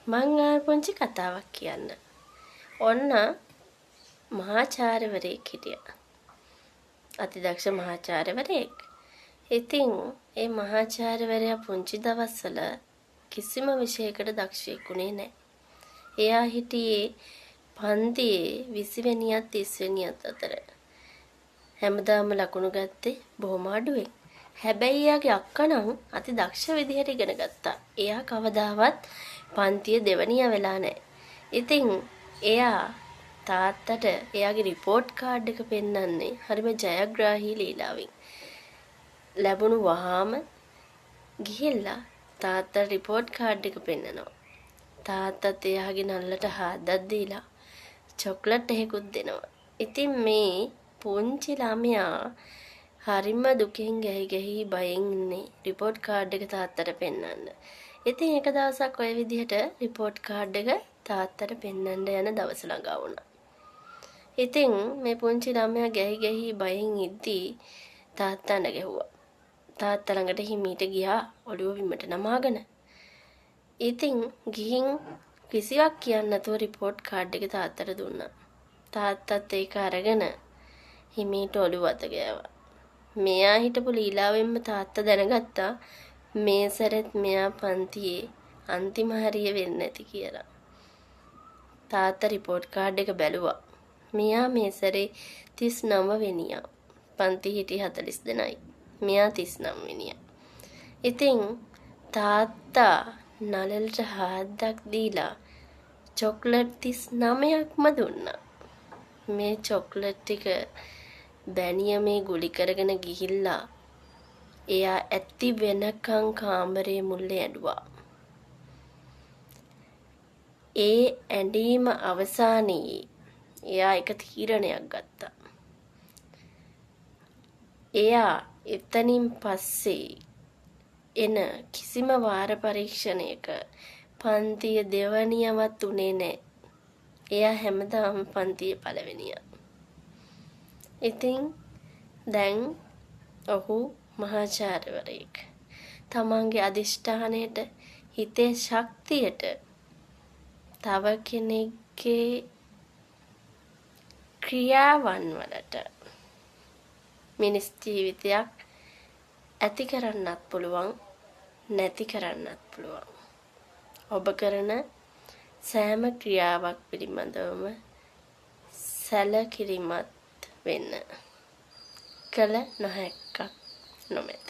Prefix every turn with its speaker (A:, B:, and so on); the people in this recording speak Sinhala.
A: මං පුංචි කතාවක් කියන්න. ඔන්න මහාචාර්යවරයෙක් හිටියා. අතිදක්ෂ මහාචාර්යවරයෙක්. ඉතින් ඒ මහාචාර්යවරයා පුංචි දවස්වල කිසිම විෂයකට දක්ෂයෙක් වුණේ නැහැ. එයා හිටියේ පන්තියේ 20 වෙනියත් 30 වෙනියත් අතර. හැමදාම ලකුණු ගත්තේ බොහොම අඩුවෙන්. හැබැයි එයාගේ අක්කා නම් අති දක්ෂ විදිහට ඉගෙන ගත්තා. එයා කවදාවත් පන්තියේ දෙවනියා වෙලා නැහැ. ඉතින් එයා තාත්තට එයාගේ රිපෝට් කාඩ් එක පෙන්නන්නේ හරිම ජයග්‍රාහී ලීලාවෙන්. ලැබුණු වහාම ගිහිල්ලා තාත්තට රිපෝට් කාඩ් එක පෙන්නනවා. තාත්තත් එයාගේ නල්ලට හාද්දක් දීලා චොක්ලට් එකකුත් දෙනවා. ඉතින් මේ පුංචි ළමයා හරිම දුකෙන් ගැහි බයෙන් ඉන්නේ රිපෝට් කාඩ් එක තාත්තට පෙන්නන්න. ඉතින් එක දවසක් ඔය විදිහට රිපෝට් කාඩ් එක තාත්තට පෙන්නන්න යන දවස ළඟා වුණා. ඉතින් මේ පුංචි ළමයා ගැහි බයෙන් ඉද්දී තාත්තා නැගුවා. තාත්තා ළඟට හිමීට ගියා ඔළුව බිමට නමාගෙන. ඉතින් ගිහින් කිසිවක් කියන්නේ නැතුව රිපෝට් කාඩ් එක තාත්තට දුන්නා. තාත්තත් ඒක අරගෙන හිමීට ඔළුව අත ගෑවා. මෙයා හිටපු ලීලාවෙන්ම තාත්තා දැනගත්තා මේ සැරෙත් මෙයා පන්තියේ අන්තිම හරිය වෙන්නේ නැති කියලා. තාත්තා රිපෝට් කාඩ් එක බැලුවා. මෙයා මේ සැරේ 39 වෙනියා. පන්ති හිටි 40 දෙනයි. මෙයා 39 වෙනියා. ඉතින් තාත්තා නළලට හාද්දක් දීලා චොක්ලට් 39ක්ම දුන්නා. මේ චොක්ලට් ටික බැනියමේ ගුලි කරගෙන ගිහිල්ලා එයා ඇති වෙනකන් කාමරේ මුල්ලේ ඇඬුවා. ඒ ඇඬීම අවසානයේ එයා එක තීරණයක් ගත්තා. එයා එතනින් පස්සේ එන කිසිම වාර පරීක්ෂණයක පන්තිය දෙවනියවත් උනේ නැහැ. එයා හැමදාම පන්තියේ පළවෙනියා. ඉතින් දැන් ඔහු මහාචාර්යවරයෙක්. තමන්ගේ අදිෂ්ඨානයට හිතේ ශක්තියට තව කෙනෙක්ගේ ක්‍රියාවන් වලට මිනිස් ජීවිතයක් ඇති කරන්නත් පුළුවන් නැති කරන්නත් පුළුවන්. ඔබ කරන සෑම ක්‍රියාවක් පිළිබඳවම සැලකිලිමත් වෙන්න. කල නොහැක්කක් නොමැත.